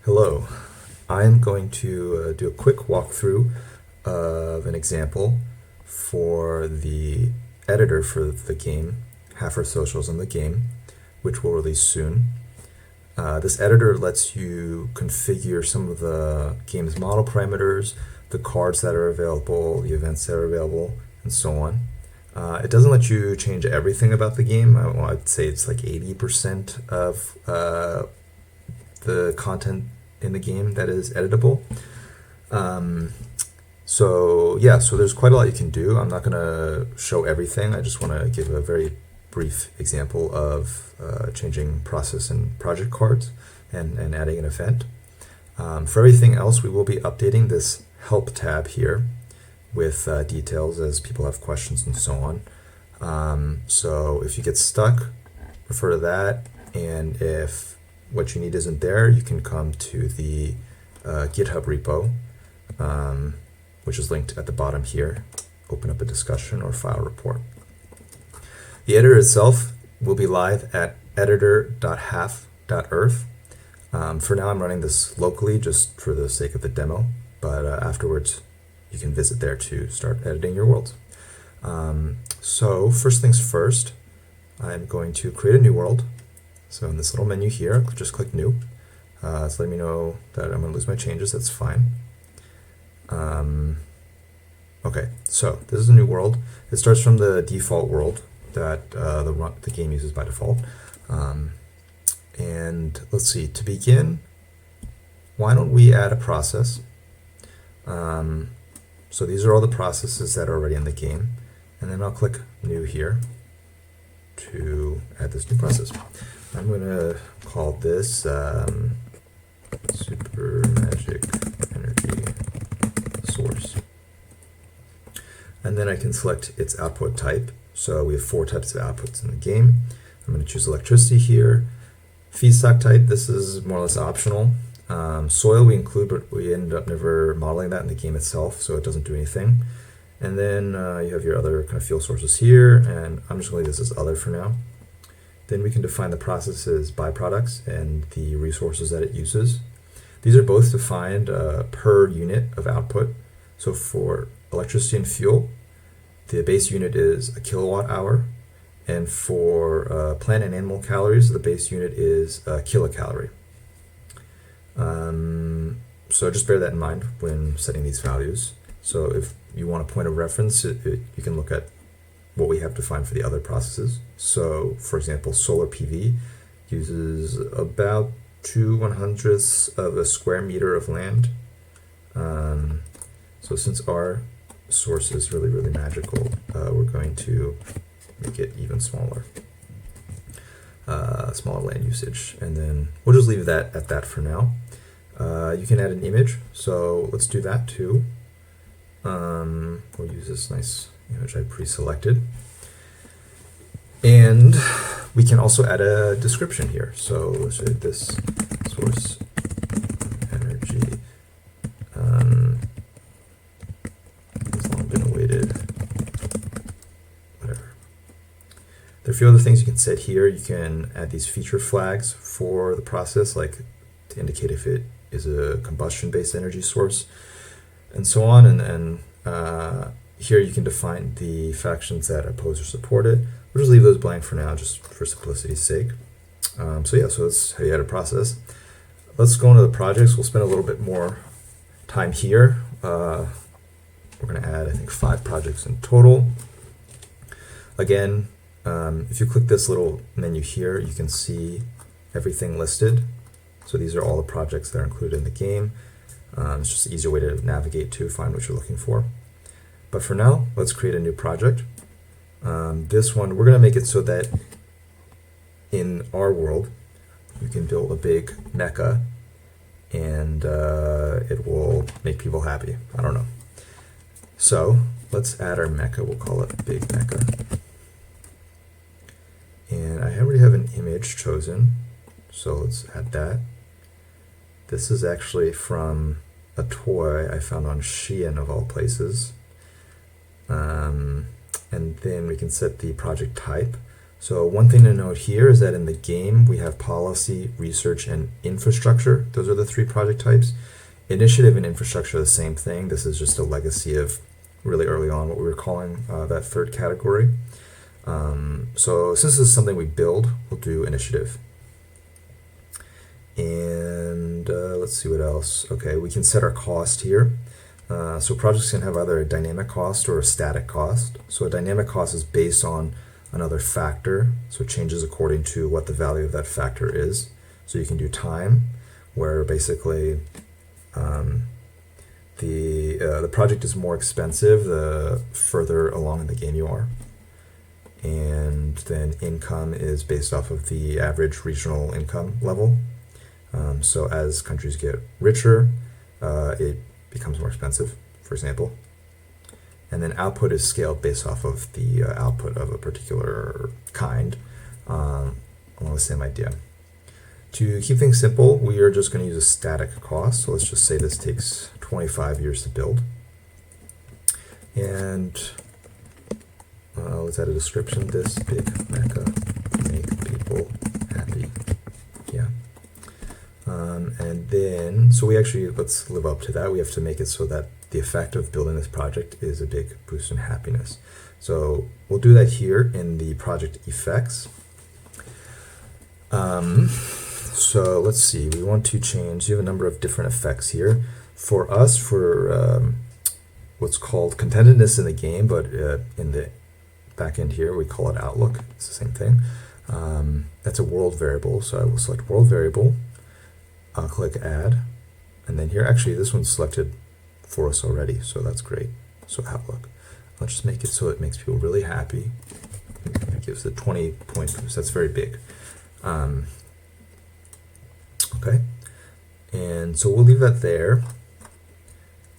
Hello, I'm going to do a quick walkthrough of an example for the editor for the game, Half-Earth Socialism, the game, which will release soon. This editor lets you configure some of the game's model parameters, the cards that are available, the events that are available, and so on. It doesn't let you change everything about the game. I'd say it's like 80% of the content in the game that is editable. So there's quite a lot you can do. I'm not going to show everything. I just want to give a very brief example of changing process and project cards and adding an event. For everything else, we will be updating this help tab here with details as people have questions and so on. So if you get stuck, refer to that, and if what you need isn't there, you can come to the GitHub repo, which is linked at the bottom here. Open up a discussion or file report. The editor itself will be live at editor.half.earth. For now, I'm running this locally just for the sake of the demo, but afterwards, you can visit there to start editing your worlds. So first things first, I'm going to create a new world. So in this little menu here, just click New. It's letting me know that I'm going to lose my changes. That's fine. Okay, so this is a new world. It starts from the default world that the game uses by default. And let's see, to begin, why don't we add a process? So these are all the processes that are already in the game. And then I'll click New here to add this new process. I'm going to call this Super Magic Energy Source. And then I can select its output type. So we have 4 types of outputs in the game. I'm going to choose electricity here. Feedstock type, this is more or less optional. Soil we include, but we ended up never modeling that in the game itself, so it doesn't do anything. And then you have your other kind of fuel sources here, and I'm just going to leave this as other for now. Then we can define the process's byproducts and the resources that it uses. These are both defined per unit of output. So for electricity and fuel, the base unit is a kilowatt hour. And for plant and animal calories, the base unit is a kilocalorie. So just bear that in mind when setting these values. So if you want a point of reference, you can look at what we have defined for the other processes. So for example, solar PV uses about 2/100ths of a square meter of land. So since our source is really, really magical, we're going to make it even smaller. Smaller land usage. And then we'll just leave that at that for now. You can add an image, so let's do that too. We'll use this nice image I pre-selected. And we can also add a description here. So let's say this source energy has long been awaited. Whatever. There are a few other things you can set here. You can add these feature flags for the process, like to indicate if it is a combustion-based energy source, and so on. And here you can define the factions that oppose or support it. We'll just leave those blank for now, just for simplicity's sake. So that's how you add a process. Let's go into the projects. We'll spend a little bit more time here. We're going to add, I think, 5 projects in total. Again, if you click this little menu here, you can see everything listed. So these are all the projects that are included in the game. It's just an easier way to navigate to find what you're looking for. But for now, let's create a new project. This one, we're going to make it so that in our world, you can build a big mecha and it will make people happy. I don't know. So let's add our mecha. We'll call it Big Mecha. And I already have an image chosen, so let's add that. This is actually from a toy I found on Shein of all places. And then we can set the project type. So one thing to note here is that in the game, we have policy, research, and infrastructure. Those are the three project types. Initiative and infrastructure are the same thing. This is just a legacy of really early on what we were calling that third category. So since this is something we build, we'll do initiative. And let's see what else. Okay, we can set our cost here. So projects can have either a dynamic cost or a static cost. So a dynamic cost is based on another factor, so it changes according to what the value of that factor is. So you can do time, where basically the project is more expensive the further along in the game you are. And then income is based off of the average regional income level. So as countries get richer, it becomes more expensive, for example. And then output is scaled based off of the output of a particular kind, along the same idea. To keep things simple, we are just going to use a static cost. So let's just say this takes 25 years to build. And let's add a description. This big mecha make people happy. Yeah. And then, so we actually, let's live up to that. We have to make it so that the effect of building this project is a big boost in happiness. So we'll do that here in the project effects. So let's see, we want to change, you have a number of different effects here. For us, for what's called contentedness in the game, but in the back end here, we call it outlook. It's the same thing. That's a world variable, so I will select world variable. I'll click add, and then here, actually this one's selected for us already, so that's great. So outlook, I'll just make it so it makes people really happy. It gives the 20-point boost. That's very big. Okay, and so we'll leave that there.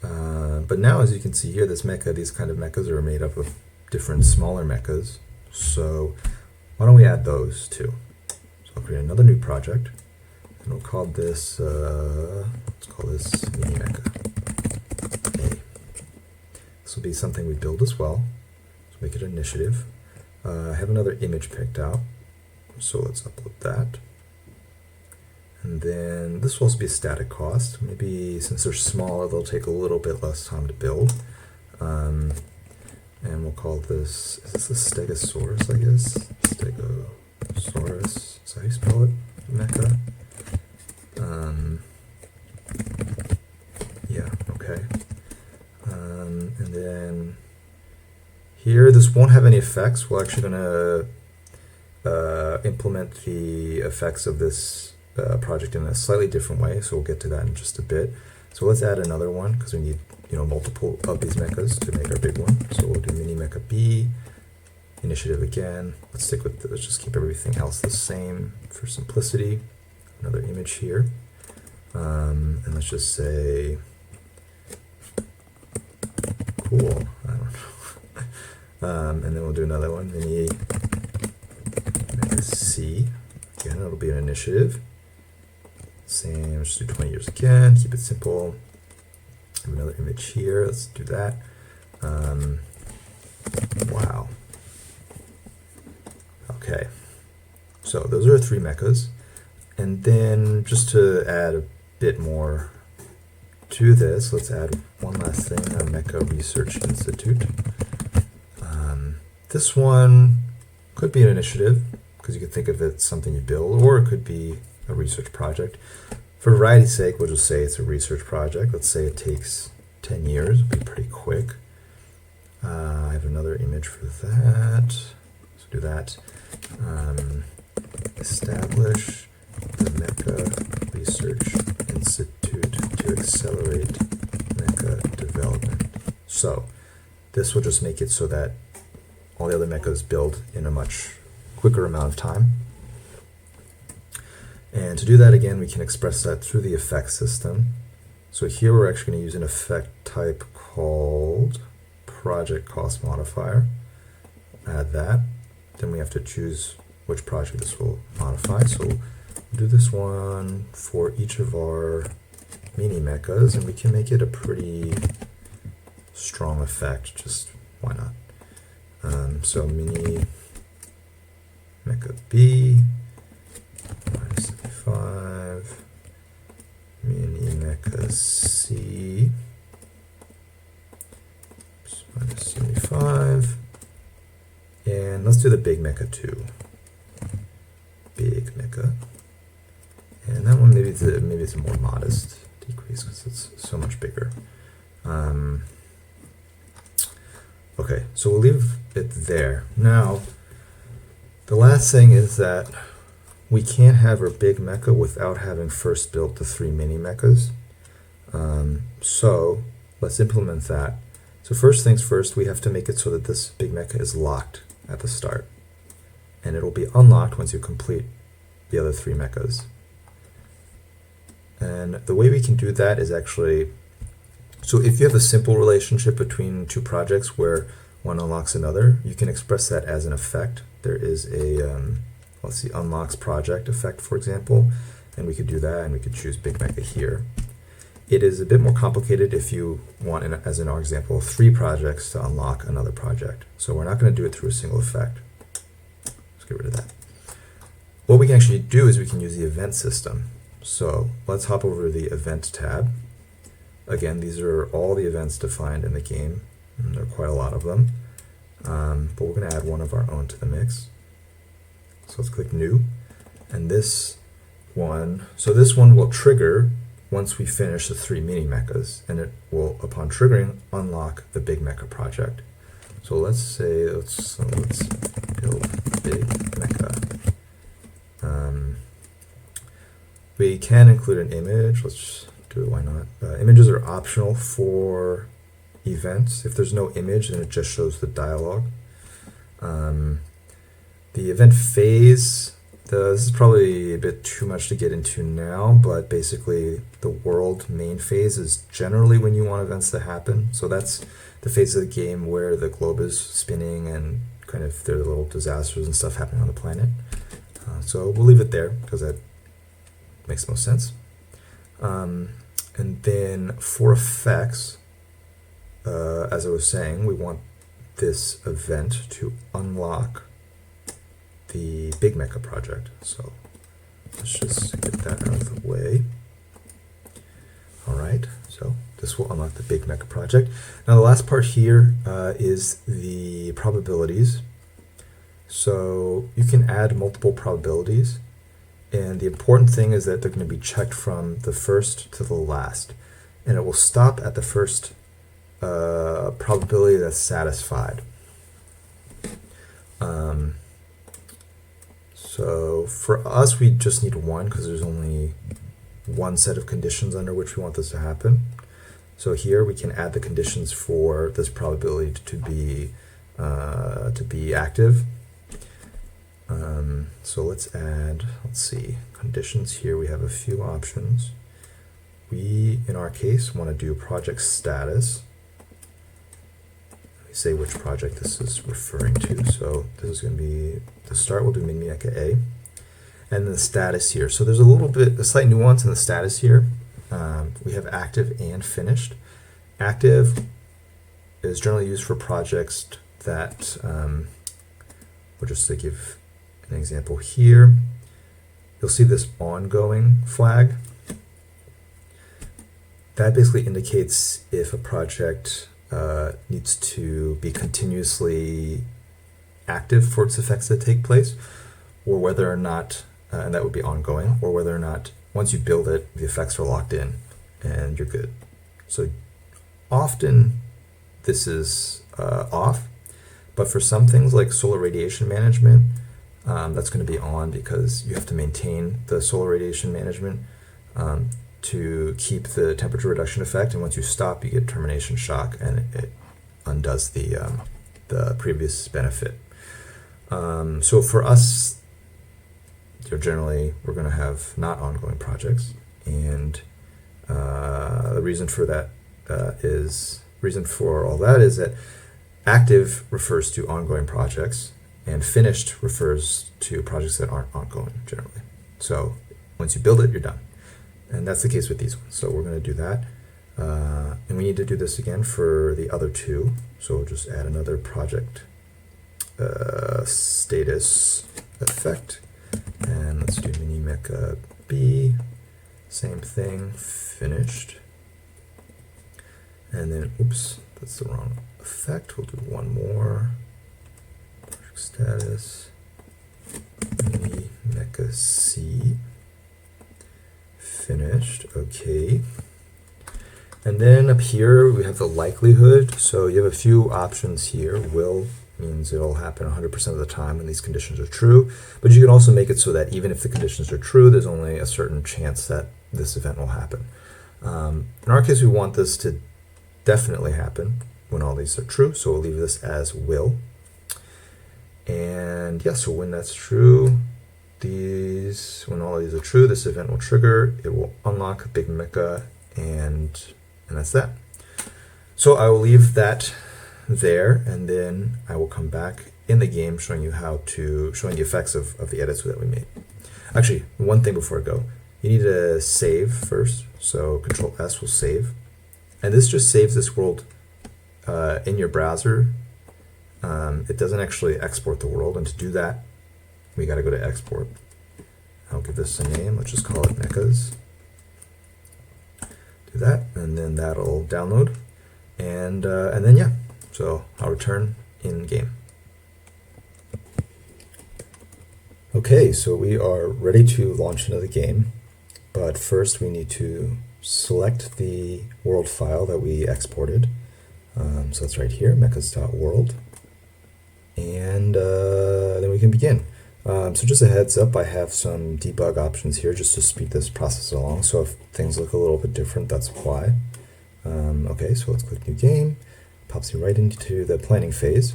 But now, as you can see here, this mecha, these kind of mechas are made up of different smaller mechas. So why don't we add those too? So I'll create another new project, and we'll call this, let's call this mini mecha. This will be something we build as well. So make it initiative. I have another image picked out, so let's upload that. And then this will also be a static cost. Maybe since they're smaller, they'll take a little bit less time to build. And we'll call this, is this a stegosaurus, I guess? Stegosaurus, is that how you spell it? Mecha? Yeah, okay. And then here, this won't have any effects. We're actually going to implement the effects of this project in a slightly different way, so we'll get to that in just a bit. So let's add another one, because we need multiple of these mechas to make our big one. So we'll do mini mecha B, initiative again. Let's stick with let's just keep everything else the same for simplicity. Another image here, and let's just say cool. I don't know. And then we'll do another one, mini mecha C. Again, it'll be an initiative. Same, let's do 20 years again, keep it simple. Have another image here, let's do that. Wow. Okay, so those are 3 mechas. And then just to add a bit more to this, let's add one last thing, a Mecha Research Institute. This one could be an initiative, because you could think of it as something you build, or it could be a research project. For variety's sake, we'll just say it's a research project. Let's say it takes 10 years, it'll be pretty quick. I have another image for that. So do that. Establish the Mecha Research Institute to accelerate mecha development. So this will just make it so that all the other mechas build in a much quicker amount of time. And to do that, again, we can express that through the effect system. So here we're actually going to use an effect type called project cost modifier. Add that. Then we have to choose which project this will modify. So we'll do this one for each of our mini mechas, and we can make it a pretty strong effect. Just why not? So mini mecha B minus 75, mini mecha C minus 75, and let's do the big mecha 2. Big mecha, and that one maybe it's a more modest decrease because it's so much bigger. Okay, so we'll leave it there. Now, the last thing is that we can't have our big mecha without having first built the 3 mini mechas. So let's implement that. So first things first, we have to make it so that this big mecha is locked at the start. And it'll be unlocked once you complete the other 3 mechas. And the way we can do that is actually, so if you have a simple relationship between 2 projects where one unlocks another, you can express that as an effect. There is a, let's see, unlocks project effect, for example, and we could do that, and we could choose big mecha here. It is a bit more complicated if you want, as in our example, 3 projects to unlock another project. So we're not going to do it through a single effect. Let's get rid of that. What we can actually do is we can use the event system. So let's hop over to the event tab. Again, these are all the events defined in the game, and there are quite a lot of them. But we're going to add one of our own to the mix. So let's click new. And this one, so this one will trigger once we finish the 3 mini mechas, and it will, upon triggering, unlock the big mecha project. So let's say, let's build big mecha. We can include an image. Let's do it, why not? Images are optional for events. If there's no image, then it just shows the dialogue. The event phase, this is probably a bit too much to get into now, but basically the world main phase is generally when you want events to happen. So that's the phase of the game where the globe is spinning and kind of there are little disasters and stuff happening on the planet. So we'll leave it there because that makes the most sense. And then for effects, as I was saying, we want this event to unlock the big mecha project. So let's just get that out of the way. All right, so this will unlock the big mecha project. Now the last part here is the probabilities. So you can add multiple probabilities, and the important thing is that they're going to be checked from the first to the last, and it will stop at the first probability that's satisfied. So for us, we just need one because there's only one set of conditions under which we want this to happen. So here we can add the conditions for this probability to be active. So let's add, let's see, conditions here. We have a few options. We, in our case, want to do project status. Let me say which project this is referring to. So this is going to be, to start, we'll do mini mecha A. And the status here. So there's a slight nuance in the status here. We have active and finished. Active is generally used for projects that, we'll just to give an example here. You'll see this ongoing flag. That basically indicates if a project needs to be continuously active for its effects to take place, or whether or not, and that would be ongoing, or whether or not once you build it, the effects are locked in and you're good. So often this is off, but for some things like solar radiation management, that's going to be on because you have to maintain the solar radiation management to keep the temperature reduction effect, and once you stop, you get termination shock, and it undoes the previous benefit. So for us, generally, we're going to have not ongoing projects, and the reason for that reason for all that is that active refers to ongoing projects, and finished refers to projects that aren't ongoing generally. So once you build it, you're done. And that's the case with these ones. So we're going to do that. And we need to do this again for the other two. So we'll just add another project status effect. And let's do mini mecha B. Same thing, finished. And then, oops, that's the wrong effect. We'll do one more. Project status, mini mecha C. Finished, okay. And then up here we have the likelihood. So you have a few options here. Will means it'll happen 100% of the time when these conditions are true. But you can also make it so that even if the conditions are true, there's only a certain chance that this event will happen. In our case, we want this to definitely happen when all these are true. So we'll leave this as will. And yeah, so when that's true, when all of these are true, this event will trigger. It will unlock Big Mecha, and that's that. So I will leave that there, and then I will come back in the game showing you showing the effects of the edits that we made. Actually, one thing before I go, you need to save first. So Control S will save, and this just saves this world in your browser. It doesn't actually export the world, and to do that, we got to go to export. I'll give this a name. Let's just call it Mechas. Do that, and then that'll download, and then yeah. So I'll return in game. Okay, so we are ready to launch another game, but first we need to select the world file that we exported. So it's right here, mechas.world, and then we can begin. So just a heads up, I have some debug options here just to speed this process along. So if things look a little bit different, that's why. Okay, so let's click new game. Pops you right into the planning phase.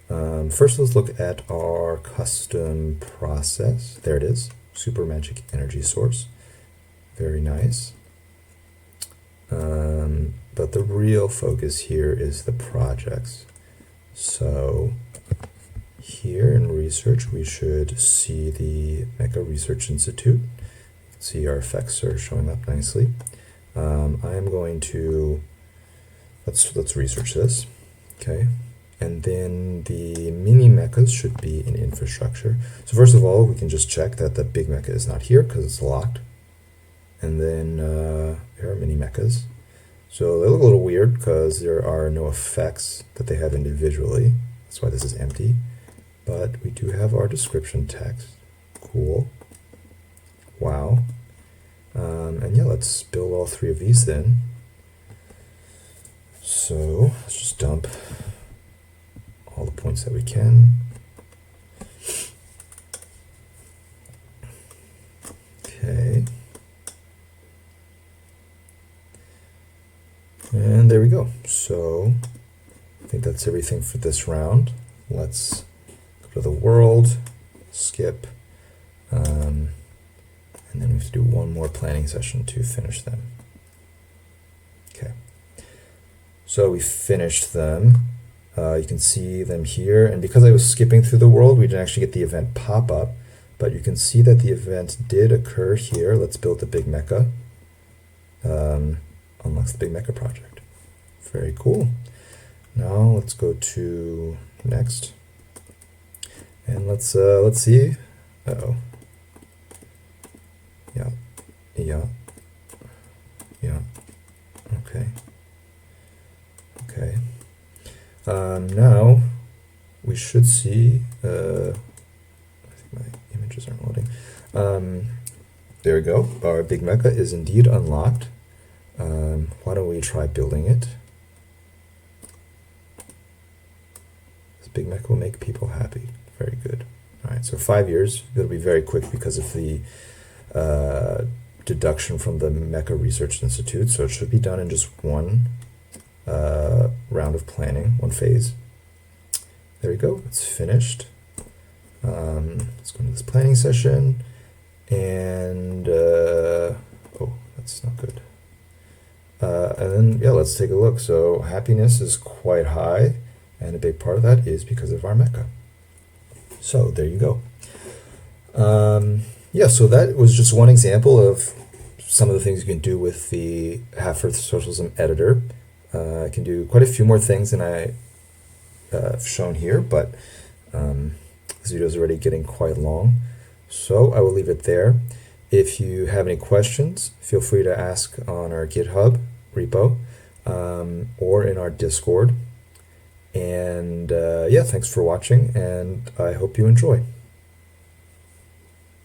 First, let's look at our custom process. There it is, Super Magic Energy Source. Very nice. But the real focus here is the projects. So here in research, we should see the Mecha Research Institute. You can see our effects are showing up nicely. I am going to, let's research this, okay? And then the mini mechas should be in infrastructure. So first of all, we can just check that the big mecha is not here because it's locked. And then here are mini mechas. So they look a little weird because there are no effects that they have individually. That's why this is empty. But we do have our description text. Cool. Wow. And yeah, let's build all three of these then. So let's just dump all the points that we can. Okay. And there we go. So I think that's everything for this round. Let's go to the world, skip, and then we have to do one more planning session to finish them. Okay. So we finished them. You can see them here, and because I was skipping through the world, we didn't actually get the event pop up, but you can see that the event did occur here. Let's build the big mecha. Unlocks the big mecha project. Very cool. Now let's go to next, and let's see. Uh-oh. Yeah. Okay. Now we should see. I think my images aren't loading. There we go. Our big mecha is indeed unlocked. Why don't we try building it? This big mecha will make people happy. Very good. All right, so 5 years. It'll be very quick because of the deduction from the Mecha Research Institute. So it should be done in just one round of planning, one phase. There we go. It's finished. Let's go into this planning session. And, oh, that's not good. And then, yeah, let's take a look. So happiness is quite high, and a big part of that is because of our mecha. So there you go. Yeah, so that was just one example of some of the things you can do with the Half-Earth Socialism editor. I can do quite a few more things than I've shown here, but this This video is already getting quite long, so I will leave it there. If you have any questions, feel free to ask on our GitHub repo or in our Discord. And yeah, thanks for watching, and I hope you enjoy.